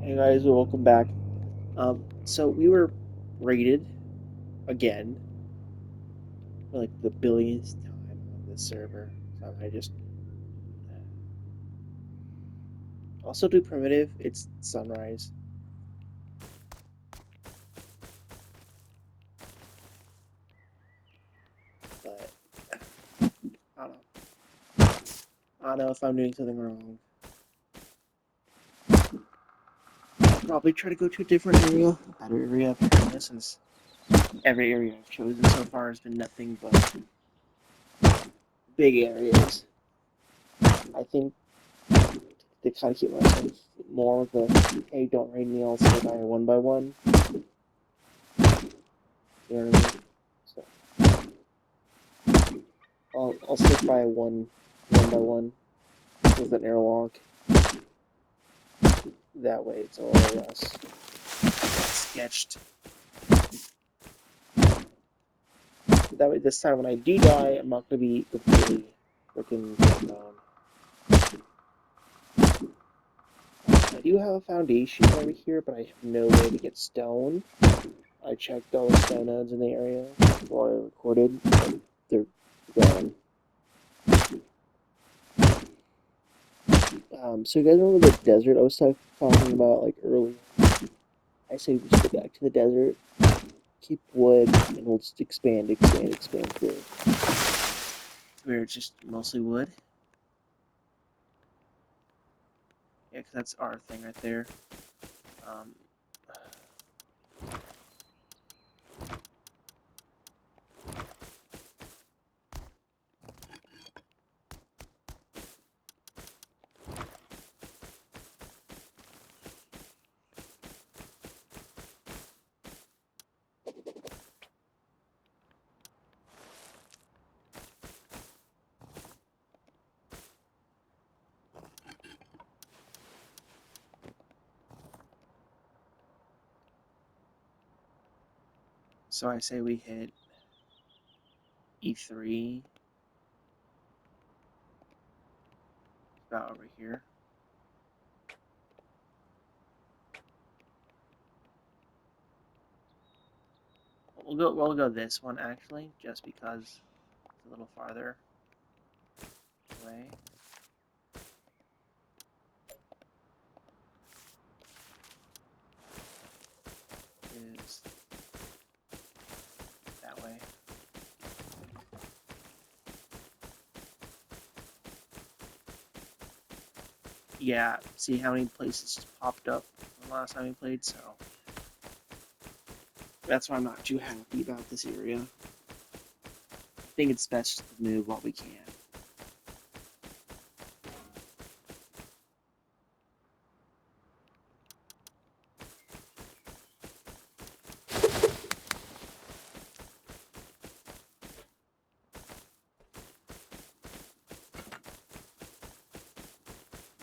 Hey guys, welcome back. So we were rated again for like the billionth time on this server. So I just also do primitive. It's sunrise, but I don't know. I don't know if I'm doing something wrong. Probably try to go to a different area, a better area, since every area I've chosen so far has been nothing but big areas. I think to kind of keep myself more of the hey, don't raid me, I'll stay by one by one. You know what I mean? So I'll stick by one by one with an airlock. That way it's all less sketched. That way this time when I do die, I'm not gonna be completely freaking down. I do have a foundation over here, but I have no way to get stone. I checked all the stone nodes in the area before I recorded, and they're gone. So you guys remember the desert I was talking about like earlier? I say we just go back to the desert, keep wood, and we'll just expand through. Where it's just mostly wood. Yeah, 'cause that's our thing right there. Um, so I say we hit E3 about over here. We'll go this one actually, just because it's a little farther away. Is that way. Yeah, see how many places just popped up the last time we played, so that's why I'm not too happy about this area. I think it's best to move what we can.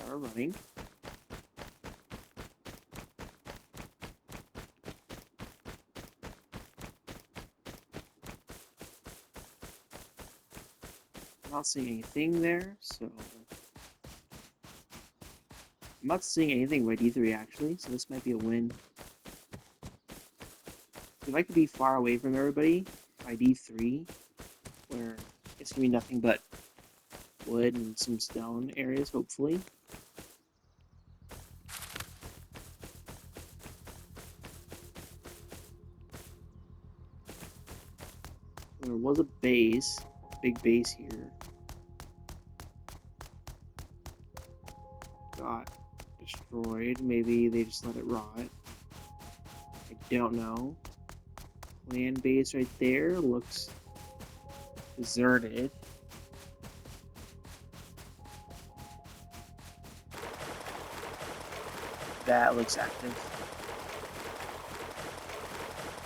We're running. I'm not seeing anything there, so I'm not seeing anything with D3 actually, so this might be a win. We'd like to be far away from everybody by D3, where it's gonna be nothing but wood and some stone areas, hopefully. There was a base, big base here. Got destroyed. Maybe they just let it rot. I don't know. Land base right there looks deserted. That looks active.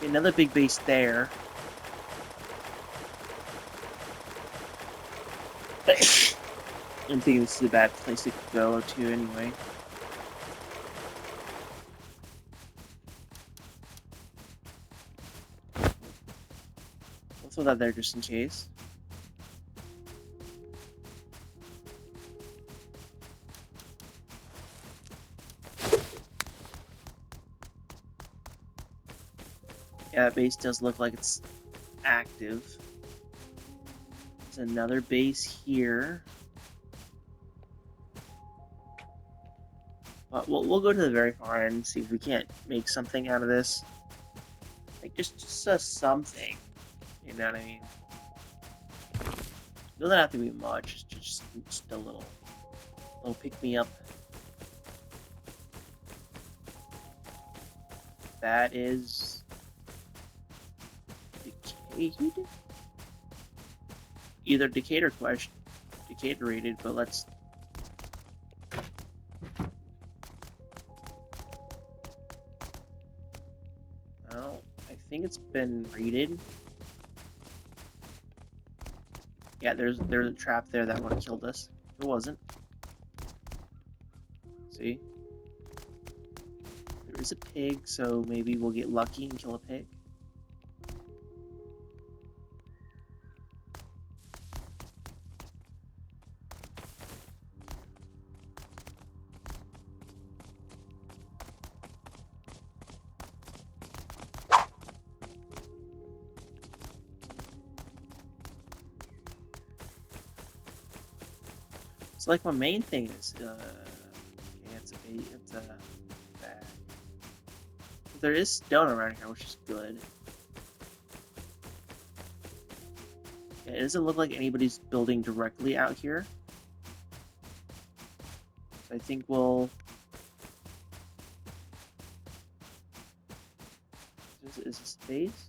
Another big base there. I'm thinking this is a bad place to go to anyway. I'll throw that there just in case. Yeah, that base does look like it's active. There's another base here. But we'll go to the very far end and see if we can't make something out of this. Like, just something. You know what I mean? It doesn't have to be much, just a little pick-me-up. That is... decayed? Either decayed or decayed rated, but let's... Oh, I think it's been rated. Yeah, there's a trap there that would have killed us. It wasn't. See? There is a pig, so maybe we'll get lucky and kill a pig. It's like my main thing is, okay, it's a bag. There is stone around here, which is good. Yeah, it doesn't look like anybody's building directly out here. So I think we'll... Is this space?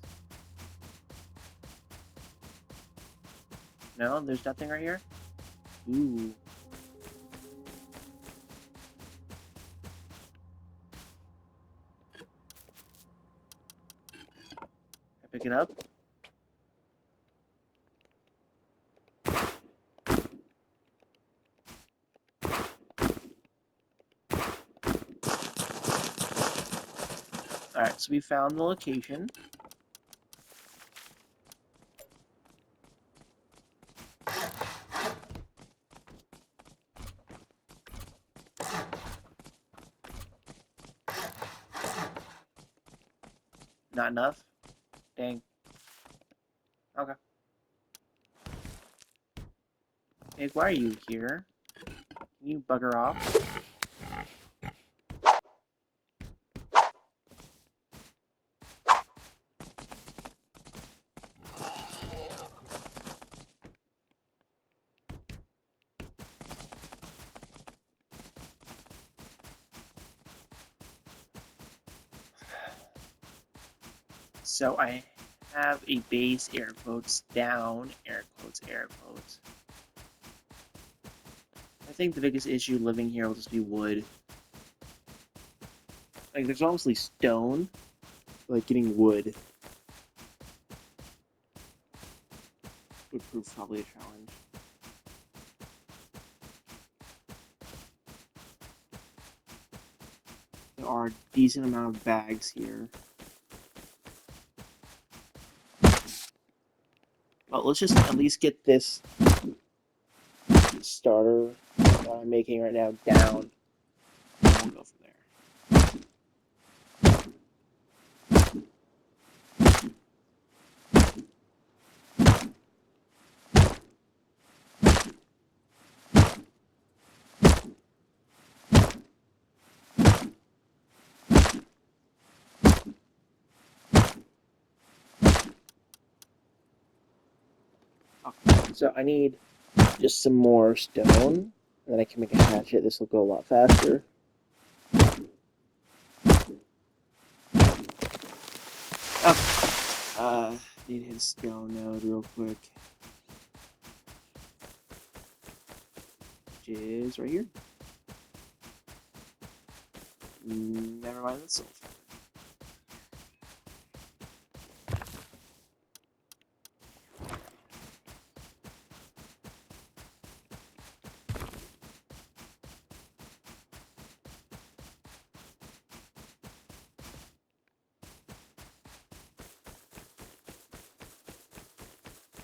No, there's nothing right here? Ooh. Pick it up. Alright, so we found the location. Not enough? Dang. Okay. Hey, why are you here? Can you bugger off? So I have a base, air quotes, down, air quotes, air quotes. I think the biggest issue living here will just be wood. Like, there's obviously stone, but like getting wood would prove probably a challenge. There are a decent amount of bags here. Well, let's just at least get this starter that I'm making right now down. And we'll go from there. Okay, so I need just some more stone, and then I can make a hatchet. This will go a lot faster. Okay. Need his stone node real quick. Which is right here. Never mind, that's sulfur.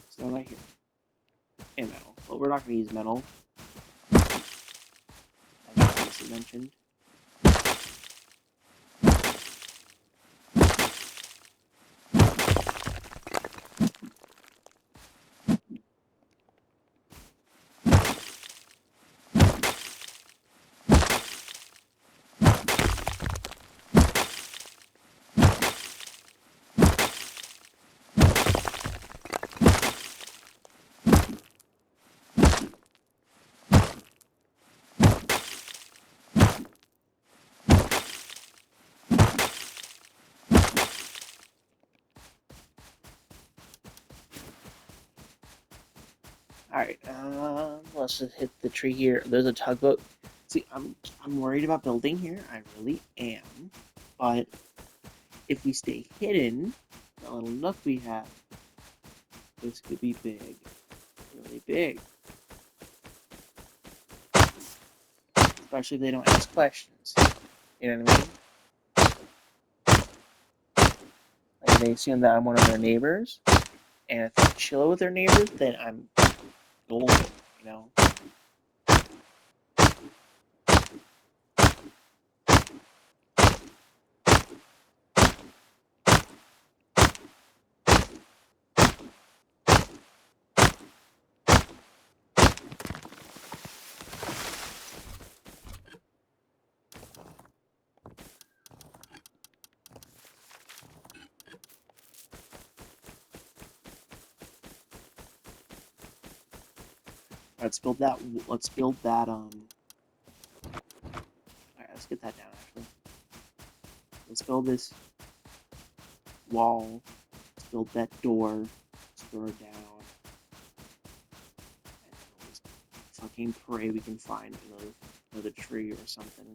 Stone right here. And metal. But we're not going to use metal. As I previously mentioned. Alright, let's just hit the tree here. There's a tugboat. See, I'm worried about building here. I really am. But if we stay hidden, the little nook we have, this could be big. Really big. Especially if they don't ask questions. You know what I mean? Like they assume that I'm one of their neighbors. And if I chill with their neighbors, then I'm golden, you know? Let's build that, alright, let's get that down, actually. Let's build this wall. Let's build that door. Let's throw it down. And let's fucking pray we can find another tree or something.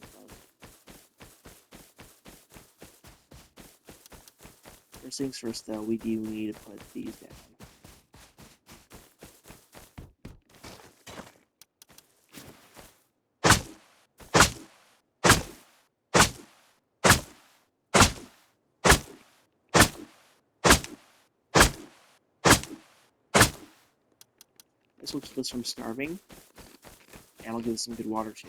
First things first, though, we do need to put these down. This will keep us from starving, and it'll give us some good water too.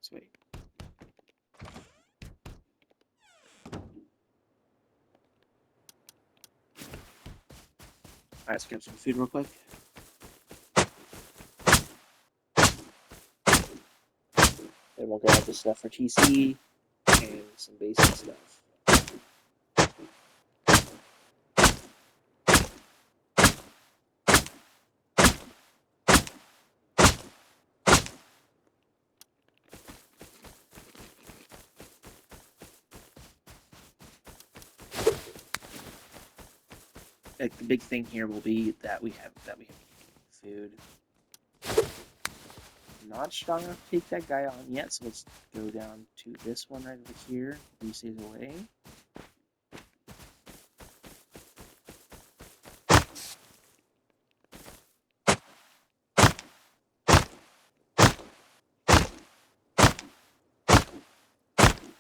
Sweet. Alright, let's grab some food real quick. Then we'll grab the stuff for TC and some basic stuff. Like the big thing here will be that we have food. Not strong enough to take that guy on yet, so let's go down to this one right over here. He stays away.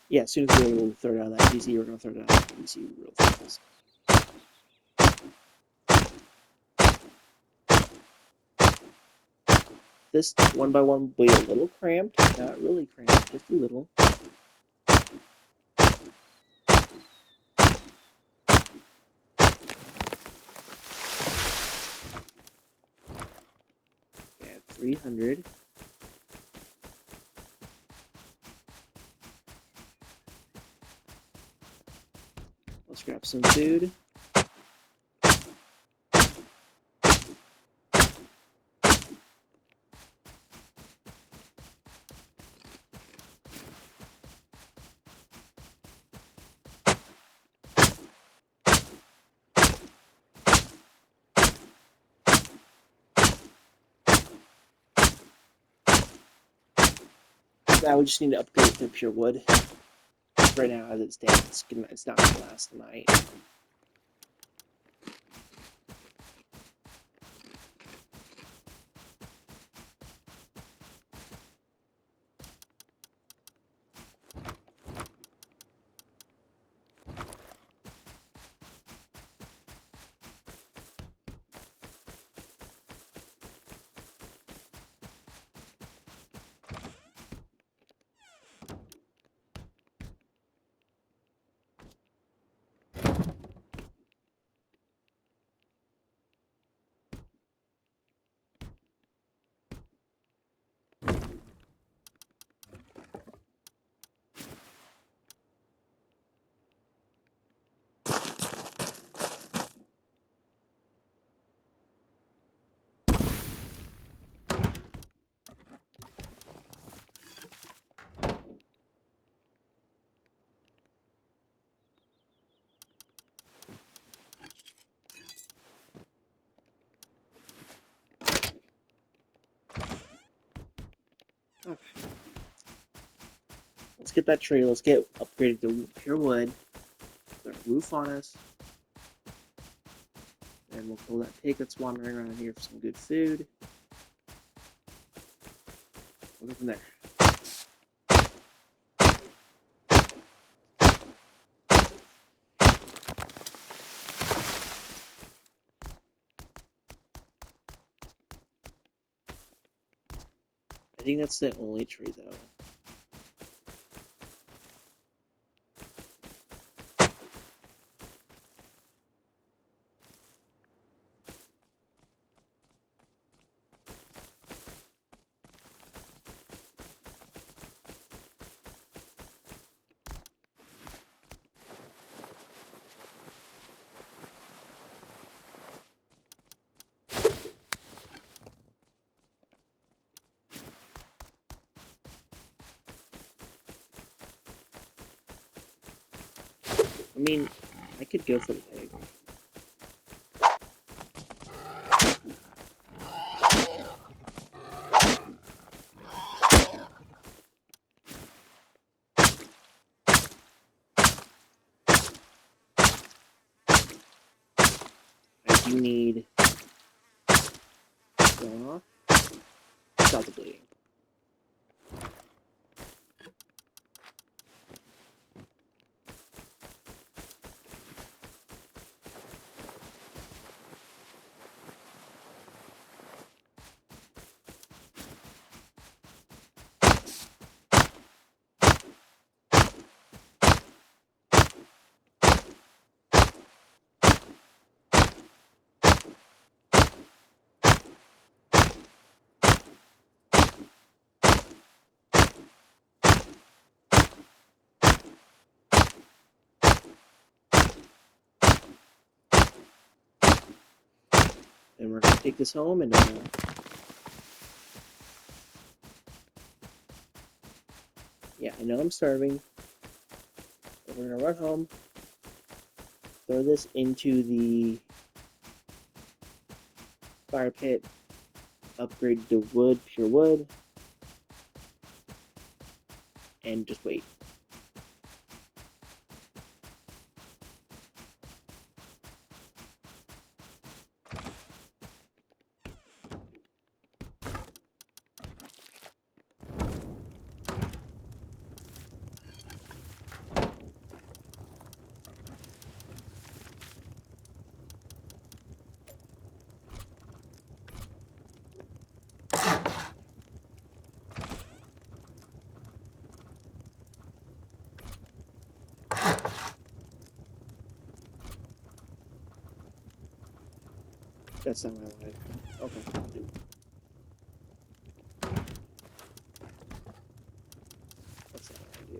Yeah, as soon as we're able to throw down that PC, we're going to throw down that PC real fast. This one by one will be a little cramped, not really cramped, just a little. Yeah, 300. Let's grab some food. Now we just need to upgrade to pure wood. Right now, as it stands, it's not going to last the night. Okay. Let's get that tree. Let's get upgraded to pure wood. Put a roof on us. And we'll kill that pig that's wandering around here for some good food. We'll go from there. I think that's the only tree, though. I mean, I could go for the pig. I do need going off. Stop the bleeding. And we're gonna take this home and yeah, I know I'm starving. But we're gonna run home, throw this into the fire pit, upgrade to wood, pure wood, and just wait. That's not what I wanted. Okay. That's not what I do.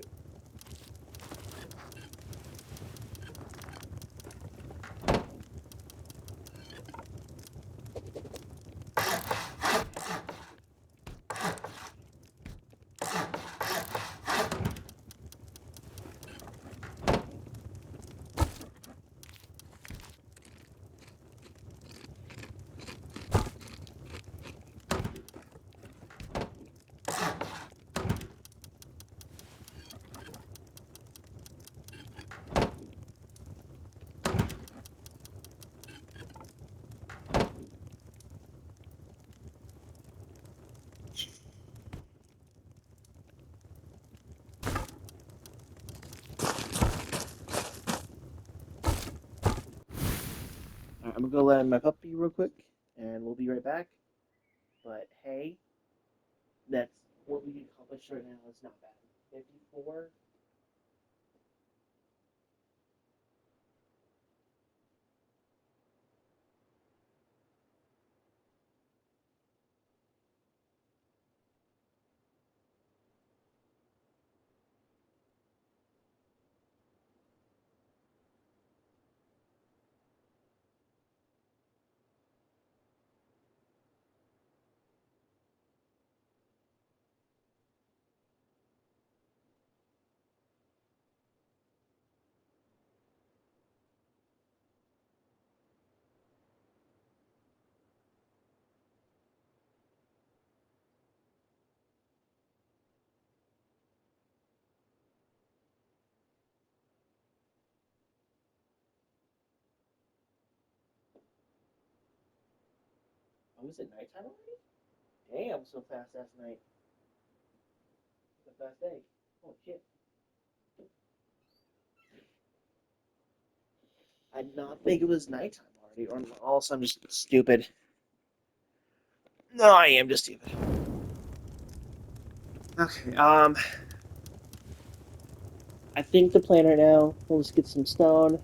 Alright, I'm gonna go let my puppy real quick, and we'll be right back. But hey, that's what we accomplished right now. It's not bad. 54. Oh, is it nighttime already? Damn, so fast last night. It's a fast day. Holy shit. I did not think it was nighttime already, or also I'm just stupid. No, I am just stupid. Okay, I think the plan right now, we'll just get some stone.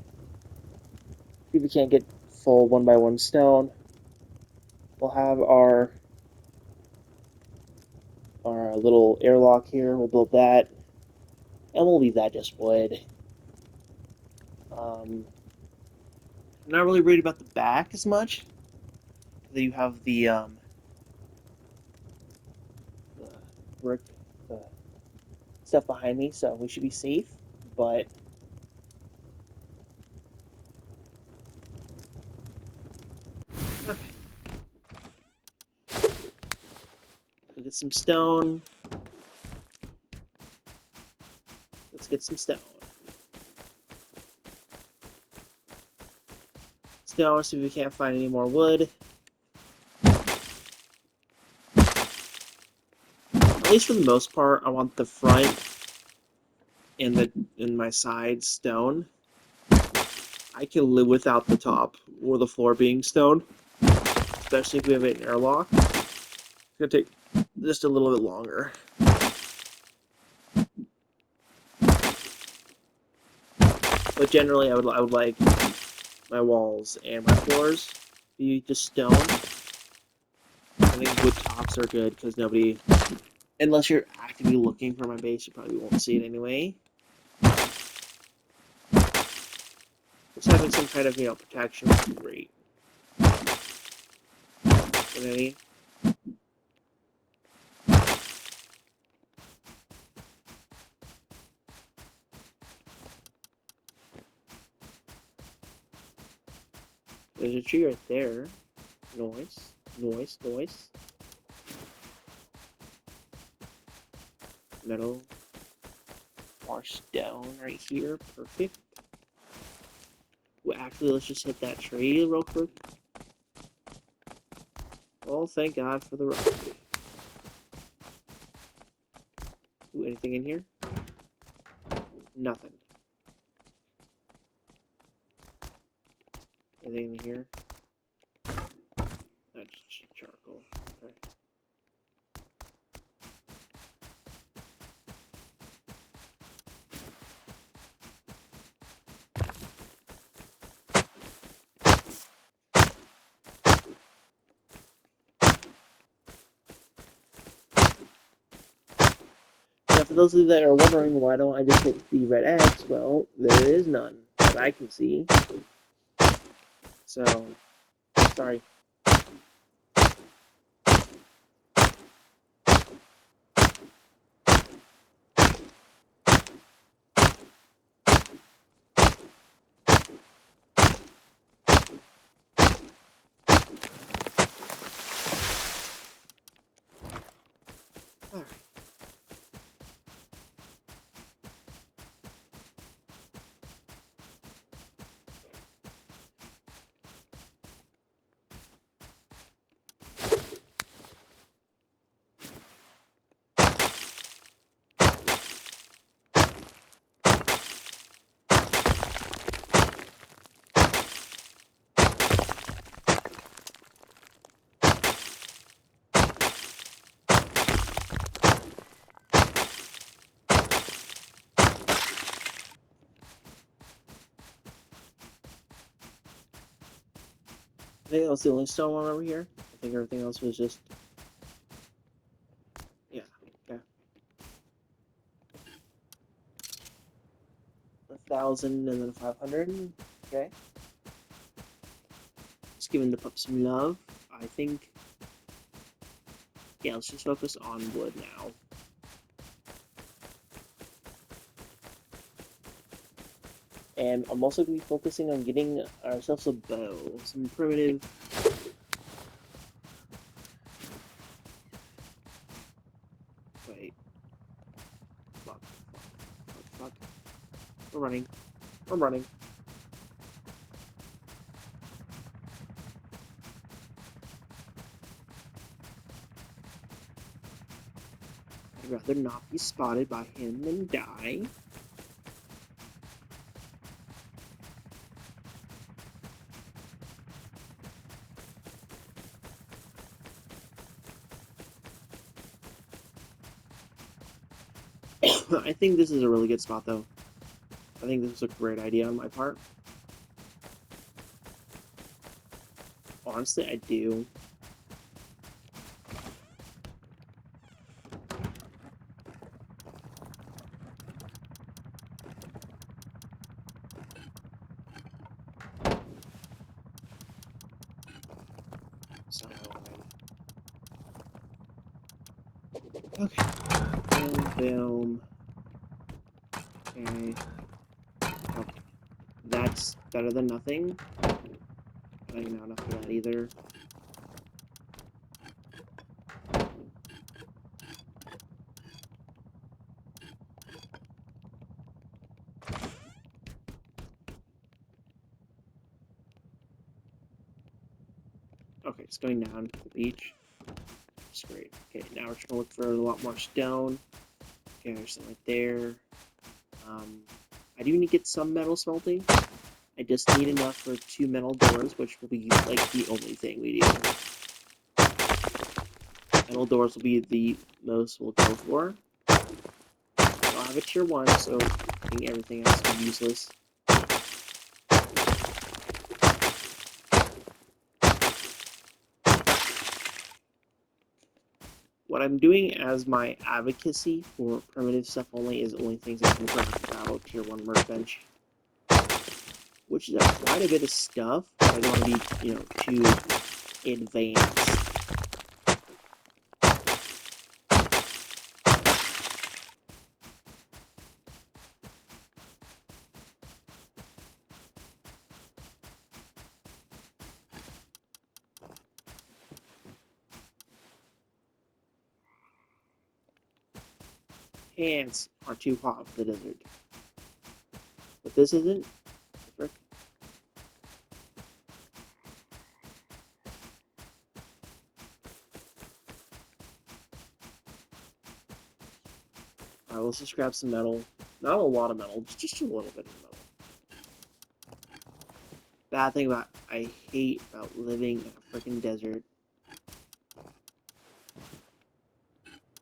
See if we can't get full one by one stone. We'll have our little airlock here. We'll build that, and we'll leave that just wood. I'm not really worried about the back as much. Then you have the brick, the stuff behind me, so we should be safe. But okay, we'll get some stone. Let's get some stone. Stone, see if we can't find any more wood. At least for the most part, I want the front and my side stone. I can live without the top or the floor being stone, especially if we have an airlock. It's gonna take just a little bit longer. But generally, I would like my walls and my floors be just stone. I think wood tops are good because nobody, unless you're actively looking for my base, you probably won't see it anyway. Just having some kind of, protection would be great. You know what I mean? There's a tree right there. Noise, noise, noise. Metal. More stone right here. Perfect. Well, actually, let's just hit that tree real quick. Oh, thank God for the rock. Ooh, anything in here? Nothing. Anything in here? That's charcoal. Okay. Now, for those of you that are wondering why don't I just hit the red X, well, there is none that I can see. So, sorry. Alright. I think that was the only stone one over here. I think everything else was just... Yeah, okay. 1,000 and then 500. Okay. Just giving the pup some love. I think... Yeah, let's just focus on wood now. And I'm also going to be focusing on getting ourselves a bow. Some primitive... Wait. Fuck. We're running. I'm running. rather not be spotted by him than die. I think this is a really good spot, though. I think this is a great idea on my part. Honestly, I do. So, okay. Boom, boom. Okay. Okay. That's better than nothing. I don't know enough for that either. Okay, it's going down to the beach. That's great. Okay, now we're trying to look for a lot more stone. Okay, there's some right there. I do need to get some metal smelting. I just need enough for 2 metal doors, which will be like the only thing we do. Metal doors will be the most we'll go for. I'll have a tier 1, so I think everything else will be useless. What I'm doing as my advocacy for primitive stuff only is only things I can craft without tier 1 workbench. Which is quite a bit of stuff, but I don't want to be, too advanced. Hands are too hot for the desert. But this isn't. Frick. Alright, let's just grab some metal. Not a lot of metal, just a little bit of metal. Bad thing I hate about living in a freaking desert.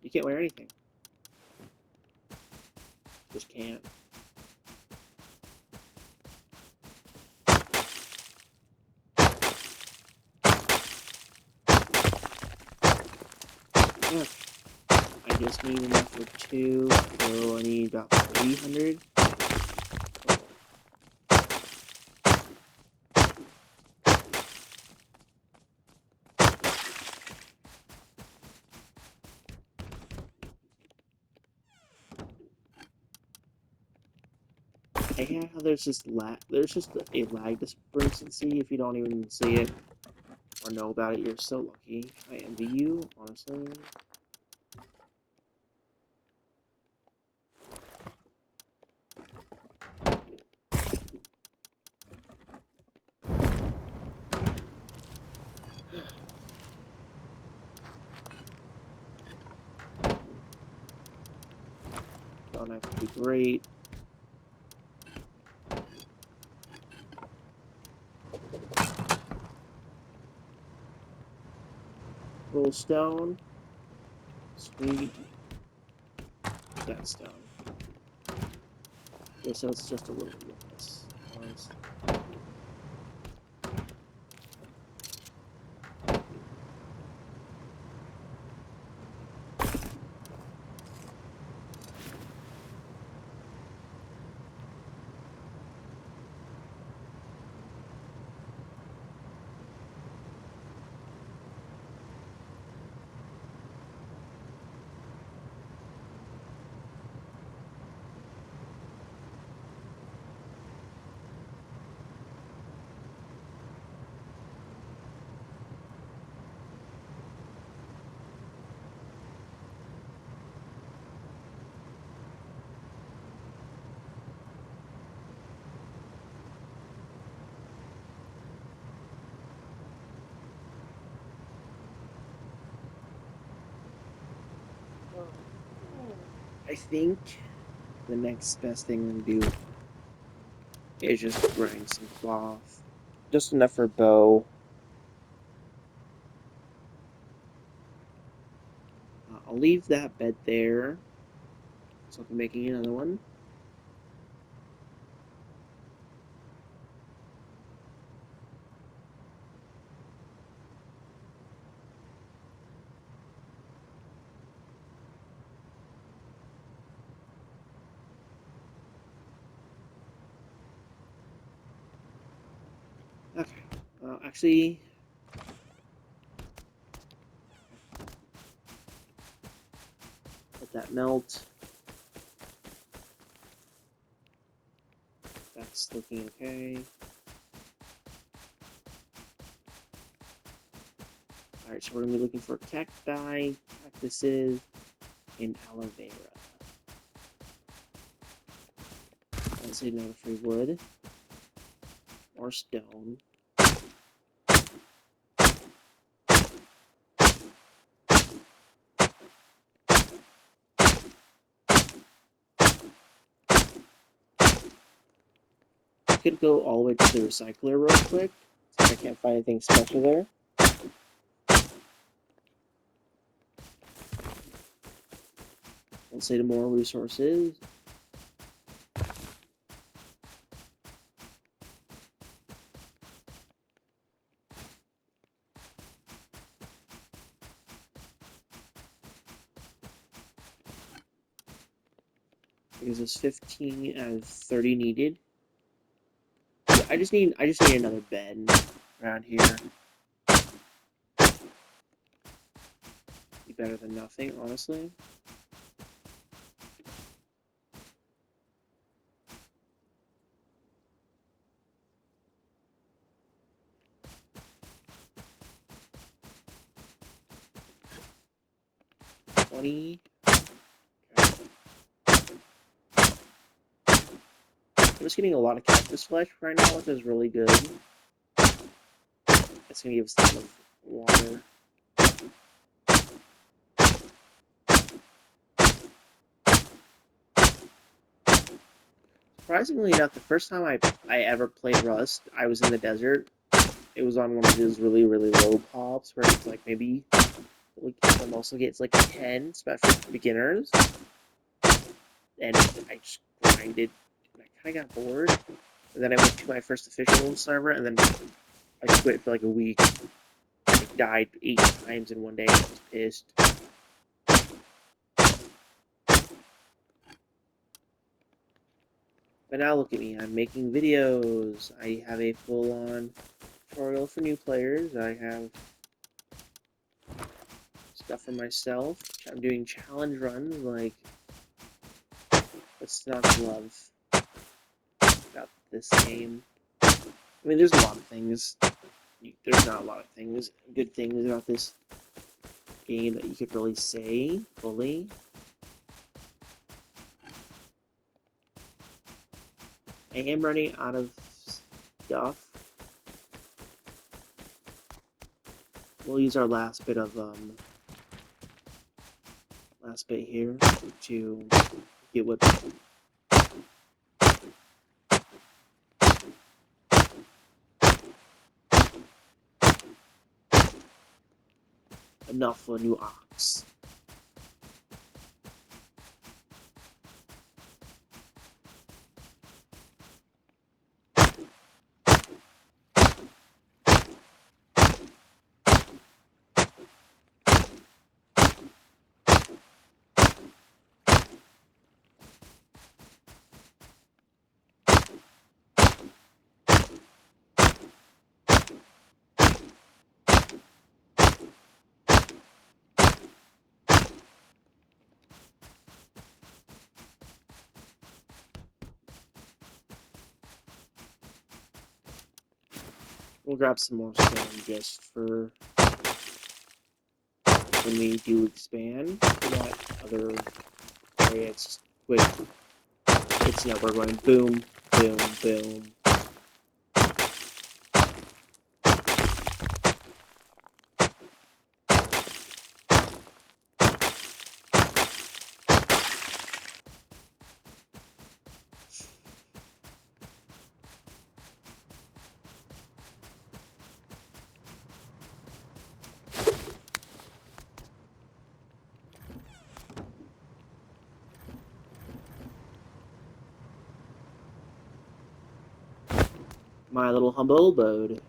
You can't wear anything. Just can't. Yeah. I just need enough for 2, so I need about 300. I hate how there's just a lag discrepancy if you don't even see it or know about it. You're so lucky. I envy you, honestly. Don't have to be great. Roll stone. Sweet. That stone. Okay, so it's just a little bit of this. Nice. I think the next best thing I'm gonna do is just grind some cloth. Just enough for bow. I'll leave that bed there. So I'm making another one. Okay. Actually, let that melt. That's looking okay. Alright, so we're going to be looking for cacti, cactuses, and aloe vera. Let's say no free wood or stone. I could go all the way to the recycler real quick, if I can't find anything special there. Let's say the more resources. Because it's 15 out of 30 needed. I just need another bed around here. Be better than nothing, honestly. $20. I'm just getting a lot of cactus flesh right now, which is really good. It's gonna give us a lot of water. Surprisingly enough, the first time I ever played Rust, I was in the desert. It was on one of those really, really low pops where it's like maybe some also gets like a 10, especially for beginners. And I just grinded, and I kind of got bored. And then I went to my first official server, and then I quit for like a week. I died 8 times in one day. I was pissed. But now look at me, I'm making videos. I have a full-on tutorial for new players. I have stuff for myself. I'm doing challenge runs, like, what's not to love about this game? I mean, there's a lot of things. There's not a lot of things, good things about this game that you could really say fully. I am running out of stuff. We'll use our last bit here to get what enough for a new ox. We'll grab some more stone just for when we do expand to that other area. It's just quick. It's we're going boom, boom, boom. my little humble abode.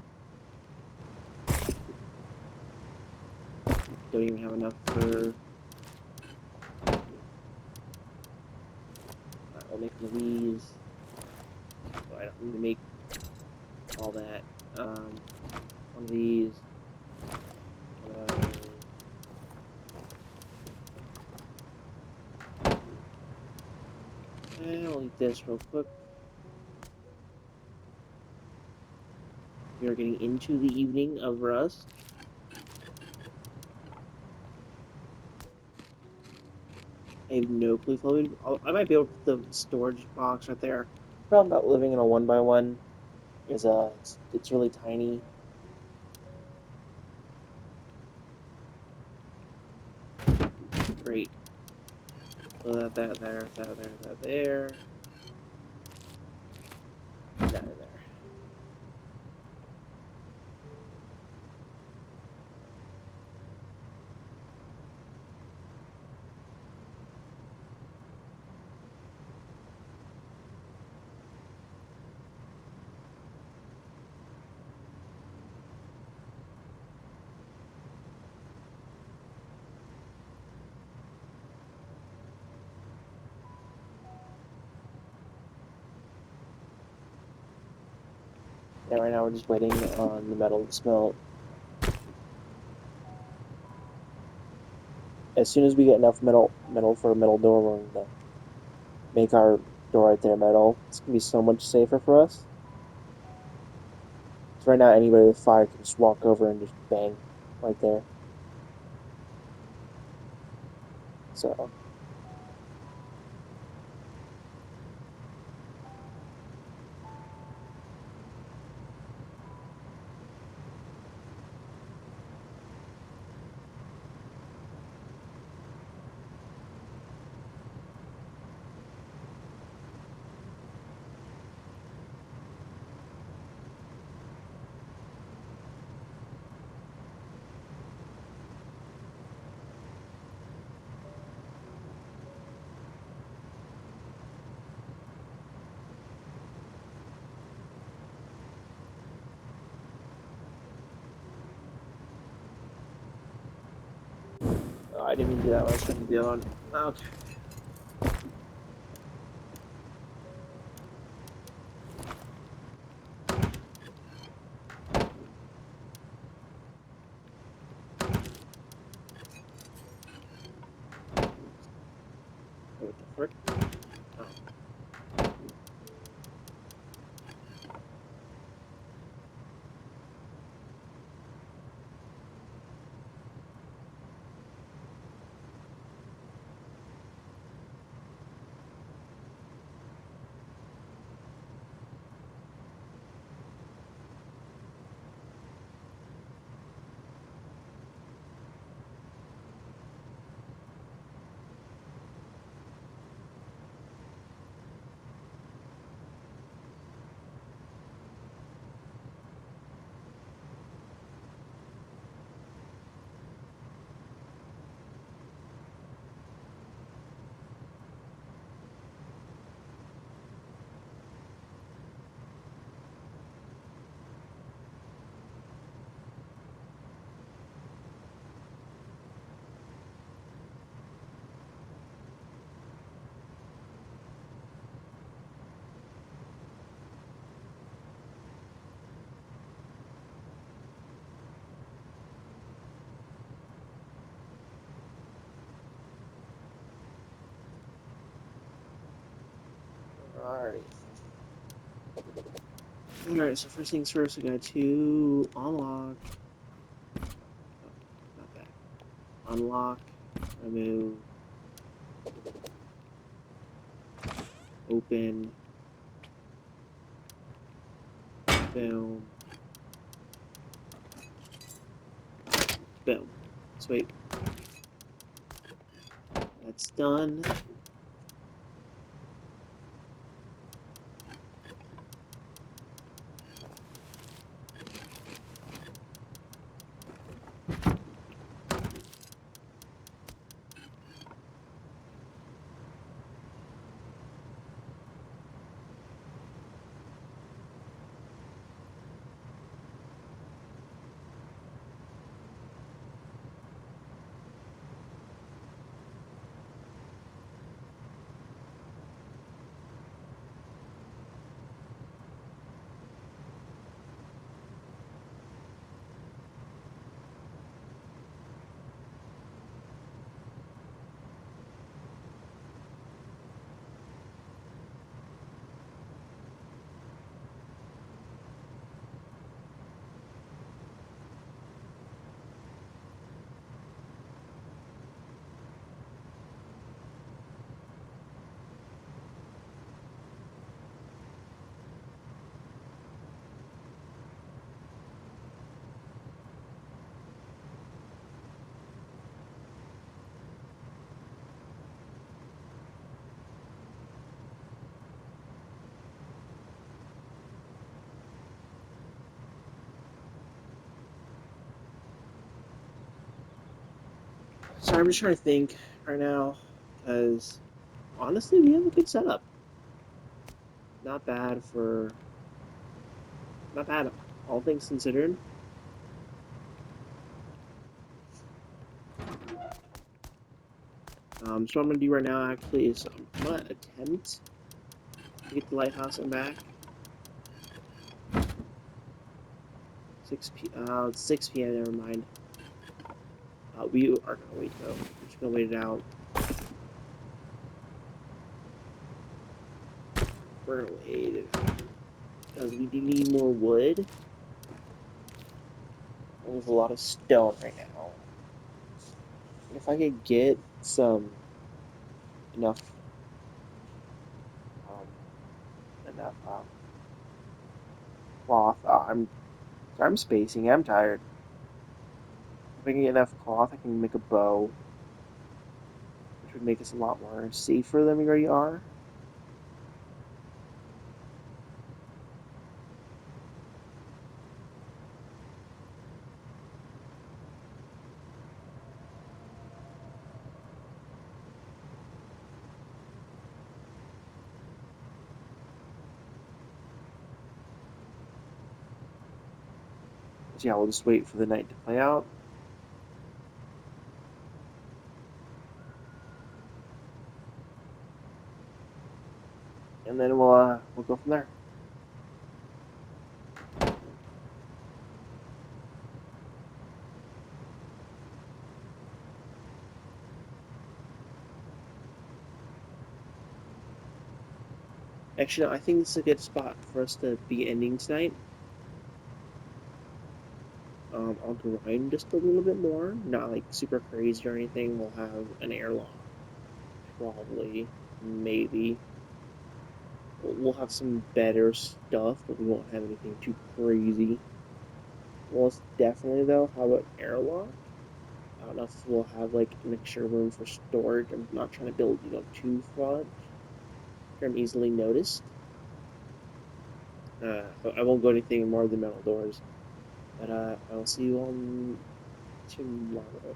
Don't even have enough for... Alright, I'll make one of these. So I don't need to make all that. One of these. One of those. And I'll eat this real quick. We are getting into the evening of Rust. I have no clue. I might be able to put the storage box right there. Problem about living in a 1x1 is it's really tiny. Great. So that there, that there. That there. Yeah, right now we're just waiting on the metal to smelt. As soon as we get enough metal for a metal door, we're gonna make our door right there metal. It's gonna be so much safer for us. So right now, anybody with fire can just walk over and just bang right there. So, oh, I didn't even do that. I was trying to do on. Okay. What the frick? Oh. Alright. Alright, so first things first, we got to unlock. Oh, not that. Unlock, remove, open, boom, boom. Sweet. That's done. So I'm just trying to think right now, because honestly, we have a good setup. Not bad for, not bad, all things considered. So what I'm gonna do right now actually is I'm gonna attempt to get the lighthouse and back. 6 p.m. Never mind. We are gonna wait though. We're just gonna wait it out. We're gonna wait it out because we do need more wood. There's a lot of stone right now. And if I could get some enough um enough cloth, I'm spacing. I'm tired. If I can get enough cloth, I can make a bow, which would make us a lot more safer than we already are. So yeah, we'll just wait for the night to play out. And then we'll go from there. Actually, no, I think this is a good spot for us to be ending tonight. I'll grind just a little bit more, not like super crazy or anything. We'll have an airlock, probably, maybe. We'll have some better stuff, but we won't have anything too crazy. Most definitely though, how about airlock? I don't know if we'll have like an extra room for storage. I'm not trying to build, too much. I'm easily noticed. I won't go anything more than metal doors. But I'll see you on tomorrow.